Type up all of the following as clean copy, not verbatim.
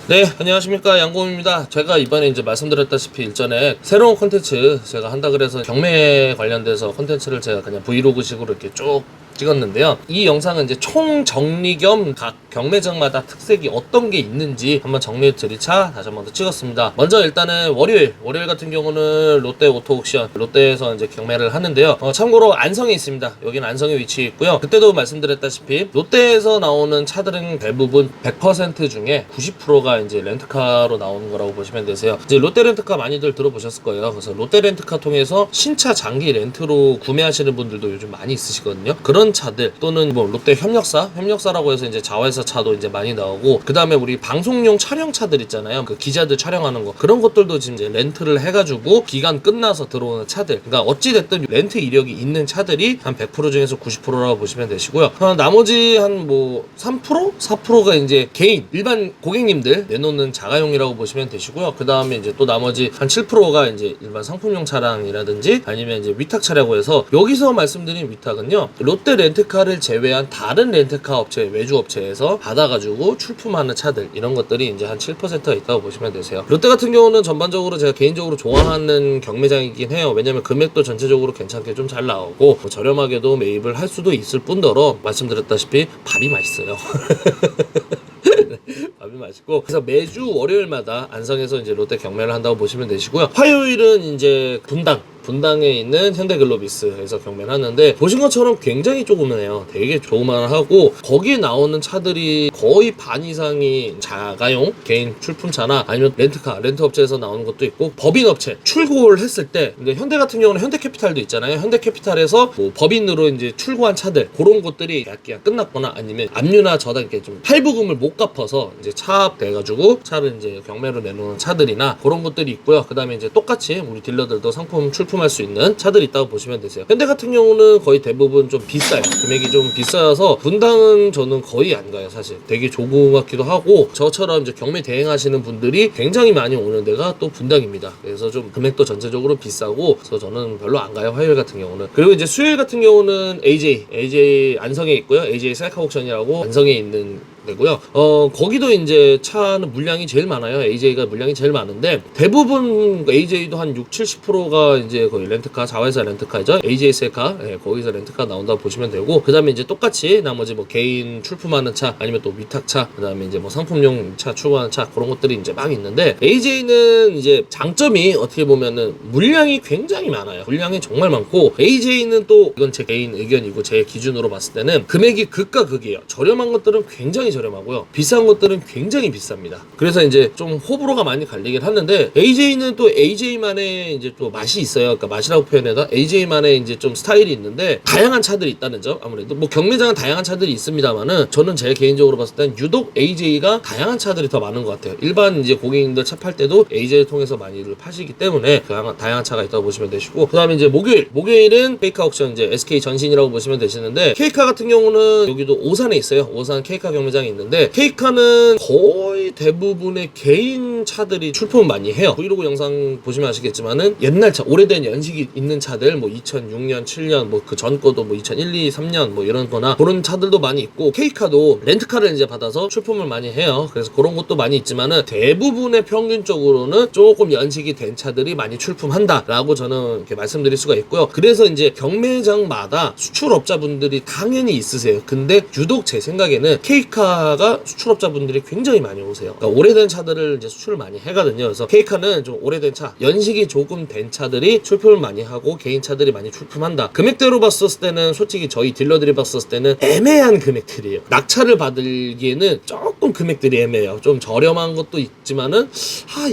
네, 안녕하십니까, 양곰입니다. 제가 이번에 이제 말씀드렸다시피 일전에 새로운 콘텐츠 제가 한다 그래서 경매 관련돼서 콘텐츠를 제가 그냥 브이로그식으로 이렇게 쭉 찍었는데요. 이 영상은 이제 총 정리 겸 각 경매장마다 특색이 어떤 게 있는지 한번 정리해 드리자 다시 한번 더 찍었습니다. 먼저 일단은 월요일 같은 경우는 롯데 오토 옥션, 롯데에서 이제 경매를 하는데요. 참고로 안성에 있습니다. 여기는 안성에 위치해 있고요. 그때도 말씀드렸다시피 롯데에서 나오는 차들은 대부분 100% 중에 90%가 이제 렌트카로 나오는 거라고 보시면 되세요. 이제 롯데 렌트카 많이들 들어보셨을 거예요. 그래서 롯데 렌트카 통해서 신차 장기 렌트로 구매하시는 분들도 요즘 많이 있으시거든요. 그런 차들 또는 뭐 롯데 협력사라고 해서 이제 자회사 차도 이제 많이 나오고, 그 다음에 우리 방송용 촬영차들 있잖아요. 그 기자들 촬영하는 거, 그런 것들도 지금 이제 렌트를 해가지고 기간 끝나서 들어오는 차들. 그러니까 어찌됐든 렌트 이력이 있는 차들이 한 100% 중에서 90%라고 보시면 되시고요. 나머지 한 뭐 3%? 4%가 이제 개인 일반 고객님들 내놓는 자가용이라고 보시면 되시고요. 그 다음에 이제 또 나머지 한 7%가 이제 일반 상품용 차량이라든지 아니면 이제 위탁 차라고 해서, 여기서 말씀드린 위탁은요, 롯데 렌트카를 제외한 다른 렌트카 업체, 외주 업체에서 받아가지고 출품하는 차들, 이런 것들이 이제 한 7%가 있다고 보시면 되세요. 롯데 같은 경우는 전반적으로 제가 개인적으로 좋아하는 경매장이긴 해요. 왜냐면 금액도 전체적으로 괜찮게 좀 잘 나오고 뭐 저렴하게도 매입을 할 수도 있을 뿐더러 말씀드렸다시피 밥이 맛있어요. 밥이 맛있고, 그래서 매주 월요일마다 안성에서 이제 롯데 경매를 한다고 보시면 되시고요. 화요일은 이제 분당에 있는 현대글로비스에서 경매를 하는데, 보신 것처럼 굉장히 조그매요. 되게 조그만하고 거기에 나오는 차들이 거의 반 이상이 자가용 개인 출품차나 아니면 렌트업체에서 나오는 것도 있고, 법인업체 출고를 했을 때, 근데 현대 같은 경우는 현대캐피탈도 있잖아요. 현대캐피탈에서 뭐 법인으로 이제 출고한 차들, 그런 것들이 계약 끝났거나 아니면 압류나 저당 이렇게 좀 할부금을 못 갚아서 이제 차압돼가지고 차를 이제 경매로 내놓는 차들이나 그런 것들이 있고요. 그 다음에 이제 똑같이 우리 딜러들도 상품 출품할 수 있는 차들이 있다고 보시면 되세요. 현대 같은 경우는 거의 대부분 좀 비싸요. 금액이 좀 비싸서 분당은 저는 거의 안 가요. 사실 되게 조그맣기도 하고, 저처럼 이제 경매 대행하시는 분들이 굉장히 많이 오는 데가 또 분당입니다. 그래서 좀 금액도 전체적으로 비싸고, 그래서 저는 별로 안 가요, 화요일 같은 경우는. 그리고 이제 수요일 같은 경우는 AJ 안성에 있고요. AJ 셀카 옥션이라고 안성에 있는 되고요. 거기도 이제 차는 물량이 제일 많아요. AJ가 물량이 제일 많은데, 대부분 AJ도 한 60-70%가 이제 거의 렌트카, 자회사 렌트카죠. AJ 셀카, 거기서 렌트카 나온다고 보시면 되고, 그 다음에 이제 똑같이 나머지 뭐 개인 출품하는 차, 아니면 또 위탁차, 그 다음에 이제 뭐 상품용 차 출고하는 차, 그런 것들이 이제 막 있는데, AJ는 이제 장점이 어떻게 보면은 물량이 굉장히 많아요. 물량이 정말 많고, AJ는 또 이건 제 개인 의견이고 제 기준으로 봤을 때는 금액이 극과 극이에요. 저렴한 것들은 굉장히 저렴하고요, 비싼 것들은 굉장히 비쌉니다. 그래서 이제 좀 호불호가 많이 갈리긴 하는데, AJ는 또 AJ만의 이제 또 맛이 있어요. 그러니까 맛이라고 표현해서 AJ만의 이제 좀 스타일이 있는데, 다양한 차들이 있다는 점. 아무래도 뭐 경매장은 다양한 차들이 있습니다만은, 저는 제 개인적으로 봤을 땐 유독 AJ가 다양한 차들이 더 많은 것 같아요. 일반 이제 고객님들 차 팔 때도 AJ를 통해서 많이들 파시기 때문에 다양한 차가 있다고 보시면 되시고, 그 다음에 이제 목요일은 케이카 옥션, 이제 SK 전신이라고 보시면 되시는데, 케이카 같은 경우는 여기도 오산에 있어요. 오산 케이카 경매장 있는데, 케이카는 거의 대부분의 개인 차들이 출품을 많이 해요. 브이로그 영상 보시면 아시겠지만은 옛날 차, 오래된 연식이 있는 차들, 뭐 2006년, 7년, 뭐 그 전 거도 뭐 2001, 2, 3년 뭐 이런 거나 그런 차들도 많이 있고, 케이카도 렌트카를 이제 받아서 출품을 많이 해요. 그래서 그런 것도 많이 있지만은, 대부분의 평균적으로는 조금 연식이 된 차들이 많이 출품한다라고 저는 이렇게 말씀드릴 수가 있고요. 그래서 이제 경매장마다 수출업자분들이 당연히 있으세요. 근데 유독 제 생각에는 케이카가 수출업자분들이 굉장히 많이 오세요. 그러니까 오래된 차들을 이제 수출을 많이 하거든요. 그래서 케이카는 좀 오래된 차, 연식이 조금 된 차들이 출품을 많이 하고, 개인 차들이 많이 출품한다. 금액대로 봤었을 때는 솔직히 저희 딜러들이 봤었을 때는 애매한 금액들이에요. 낙차를 받기에는 조금 금액들이 애매해요. 좀 저렴한 것도 있지만은,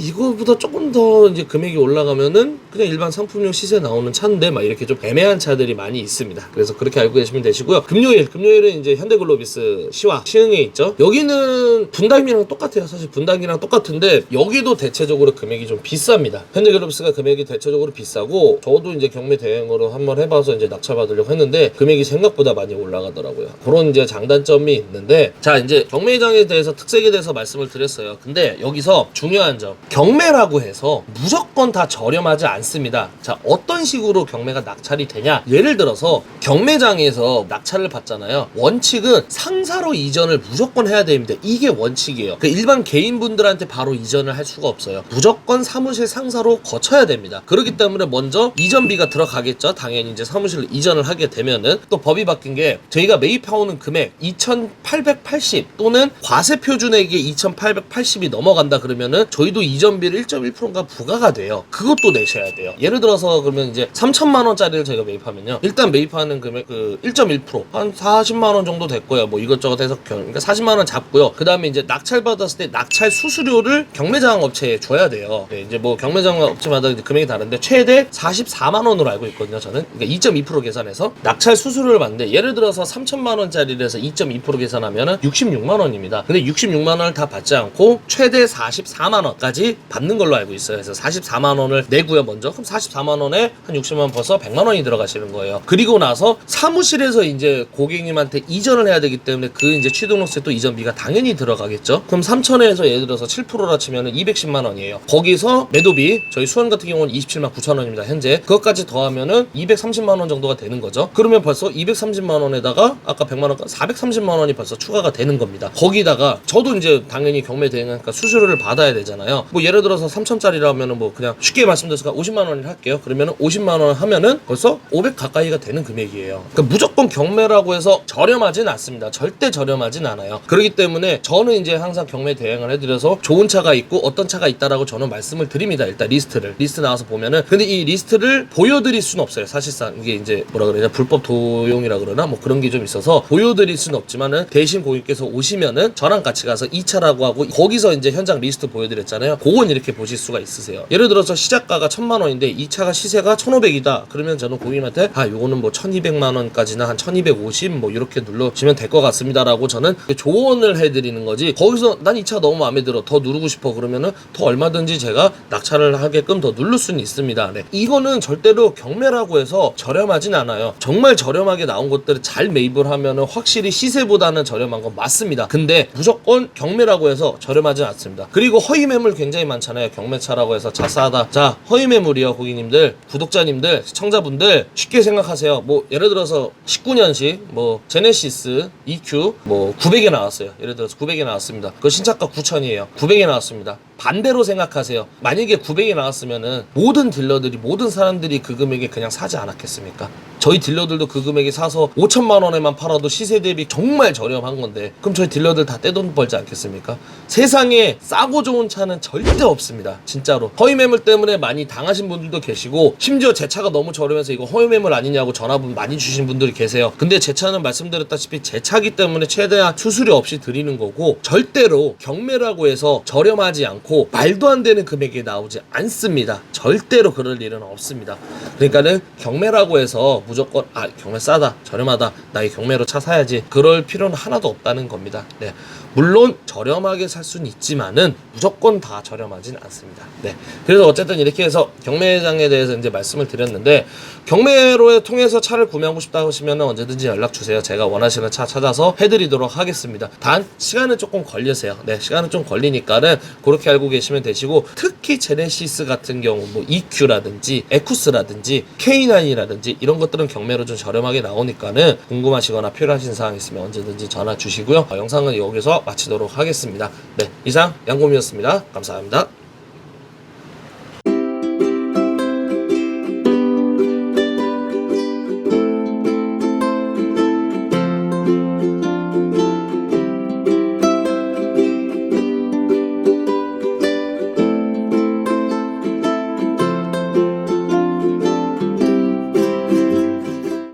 이거보다 조금 더 이제 금액이 올라가면은 그냥 일반 상품용 시세에 나오는 차인데 막 이렇게 좀 애매한 차들이 많이 있습니다. 그래서 그렇게 알고 계시면 되시고요. 금요일은 이제 현대글로비스 시흥에 있죠. 여기는 분당이랑 똑같아요. 사실 분당이랑 똑같은데, 여기도 대체적으로 금액이 좀 비쌉니다. 현대글로비스가 금액이 대체적으로 비싸고 저도 이제 경매 대행으로 한번 해봐서 이제 낙찰받으려고 했는데 금액이 생각보다 많이 올라가더라고요. 그런 이제 장단점이 있는데 자 이제 경매장에 대해서 특색에 대해서 말씀을 드렸어요. 근데 여기서 중요한 점 경매라고 해서 무조건 다 저렴하지 않습니다. 자 어떤 식으로 경매가 낙찰이 되냐 예를 들어서 경매장에서 낙찰을 받잖아요. 원칙은 상사로 이전을 무조건 해야 됩니다. 이게 원칙이에요. 그 일반 개인분들한테 바로 이전을 할 수가 없어요. 무조건 사무실 상사로 거쳐야 됩니다. 그렇기 때문에 먼저 이전비가 들어가겠죠. 당연히 이제 사무실로 이전을 하게 되면은 또 법이 바뀐 게 저희가 매입해오는 금액 2,880 또는 과세 표준액이 2,880이 넘어간다 그러면은 저희도 이전비를 1.1%가 부과가 돼요. 그것도 내셔야 돼요. 예를 들어서 그러면 이제 3천만 원짜리를 저희가 매입하면요. 일단 매입하는 금액 그 1.1%한 40만 원 정도 됐고요. 뭐 이것저것 해서 그러니까 40만 원 잡고요. 그 다음에 이제 낙찰 받았을 때 낙찰 수수료를 경매장 업체에 줘야 돼요. 네, 이제 뭐 경매장 업체마다 이제 금액이 다른데 최대 44만 원으로 알고 있거든요. 저는 그러니까 2.2% 계산해서 낙찰 수수료를 받는데 예를 들어서 3천만 원짜리를 해서 2.2% 계산하면은 66만 원입니다. 근데 66만 원을 다 받지 않고 최대 44만 원까지 받는 걸로 알고 있어요. 그래서 44만 원을 내고요 먼저. 그럼 44만 원에 한 60만 원 벌써 100만 원이 들어가시는 거예요. 그리고 나서 사무실에서 이제 고객님한테 이전을 해야 되기 때문에 그 이제 취등록세 또 이전비가 당연히 들어가겠죠. 그럼 3천에서 예를 들어서 7%라 치면은 210만 원이에요. 거기서 매도비 저희 수원 같은 경우는 27만 9천 원입니다. 현재 그것까지 더하면은 230만 원 정도가 되는 거죠. 그러면 벌써 230만 원에다가 아까 100만 원 430만 원이 벌써 추가가 되는 겁니다. 거기다가 저도 이제 당연히 경매 대행하니까 수수료를 받아야 되잖아요. 뭐 예를 들어서 3천짜리라면은 뭐 그냥 쉽게 말씀드려서 50만 원을 할게요. 그러면은 50만 원 하면은 벌써 500 가까이가 되는 금액이에요. 그러니까 무조건 경매라고 해서 저렴하진 않습니다. 절대 저렴하진 않아요. 그렇기 때문에 저는 이제 항상 경매 대행을 해드려서 좋은 차가 있고 어떤 차가 있다라고 저는 말씀을 드립니다. 일단 리스트 나와서 보면은 근데 이 리스트를 보여드릴 수는 없어요. 사실상 이게 이제 뭐라 그러냐 불법 도용이라 그러나 뭐 그런 게 좀 있어서 보여드릴 수는 없지만은 대신 고객께서 오시면은 저랑 같이 가서 이 차라고 하고 거기서 이제 현장 리스트 보여드렸잖아요. 그건 이렇게 보실 수가 있으세요. 예를 들어서 시작가가 1,000만 원인데 이 차가 시세가 1,500이다. 그러면 저는 고객님한테 요거는 뭐 1,200만 원까지나 한 1,250 뭐 이렇게 눌러주시면 될 것 같습니다라고 저는 조언을 해드리는 거지. 거기서 난 이 차 너무 마음에 들어 더 누르고 싶어 그러면은 더 얼마든지 제가 낙찰을 하게끔 더 누를 수는 있습니다. 네. 이거는 절대로 경매라고 해서 저렴하진 않아요. 정말 저렴하게 나온 것들을 잘 매입을 하면은 확실히 시세보다는 저렴한 건 맞습니다. 근데 무조건 경매라고 해서 저렴하진 않습니다. 그리고 허위 매물 굉장히 많잖아요. 경매차라고 해서 차 싸다. 자, 허위 매물이요. 고객님들, 구독자님들, 시청자분들 쉽게 생각하세요. 뭐 예를 들어서 19년식 뭐 제네시스 EQ 뭐 900에 나왔어요. 예를 들어서 900에 나왔습니다. 그 신차가 9,000이에요. 900에 나왔습니다. 반대로 생각하세요. 만약에 900에 나왔으면은 모든 딜러들이 모든 사람들이 그 금액에 그냥 사지 않았겠습니까? 저희 딜러들도 그 금액에 사서 5천만 원에만 팔아도 시세 대비 정말 저렴한 건데 그럼 저희 딜러들 다 떼돈 벌지 않겠습니까? 세상에 싸고 좋은 차는 절대 없습니다. 진짜로. 허위 매물 때문에 많이 당하신 분들도 계시고 심지어 제 차가 너무 저렴해서 이거 허위 매물 아니냐고 전화분 많이 주신 분들이 계세요. 근데 제 차는 말씀드렸다시피 제 차기 때문에 최대한 수수료 없이 드리는 거고 절대로 경매라고 해서 저렴하지 않고 말도 안 되는 금액이 나오지 않습니다. 절대로 그럴 일은 없습니다. 그러니까는 경매라고 해서 무조건 경매 싸다 저렴하다 나 이 경매로 차 사야지 그럴 필요는 하나도 없다는 겁니다. 네. 물론 저렴하게 살 수는 있지만은 무조건 다 저렴하진 않습니다. 네. 그래서 어쨌든 이렇게 해서 경매장에 대해서 이제 말씀을 드렸는데 경매로 통해서 차를 구매하고 싶다 하시면 언제든지 연락 주세요. 제가 원하시는 차 찾아서 해드리도록 하겠습니다. 단 시간은 조금 걸리세요. 네, 시간은 좀 걸리니까는 그렇게 알고 계시면 되시고 특히 제네시스 같은 경우 뭐 EQ라든지 에쿠스라든지 K9이라든지 이런 것들은 경매로 좀 저렴하게 나오니까는 궁금하시거나 필요하신 사항 있으면 언제든지 전화 주시고요. 영상은 여기서 마치도록 하겠습니다. 네, 이상 양곰이었습니다. 감사합니다.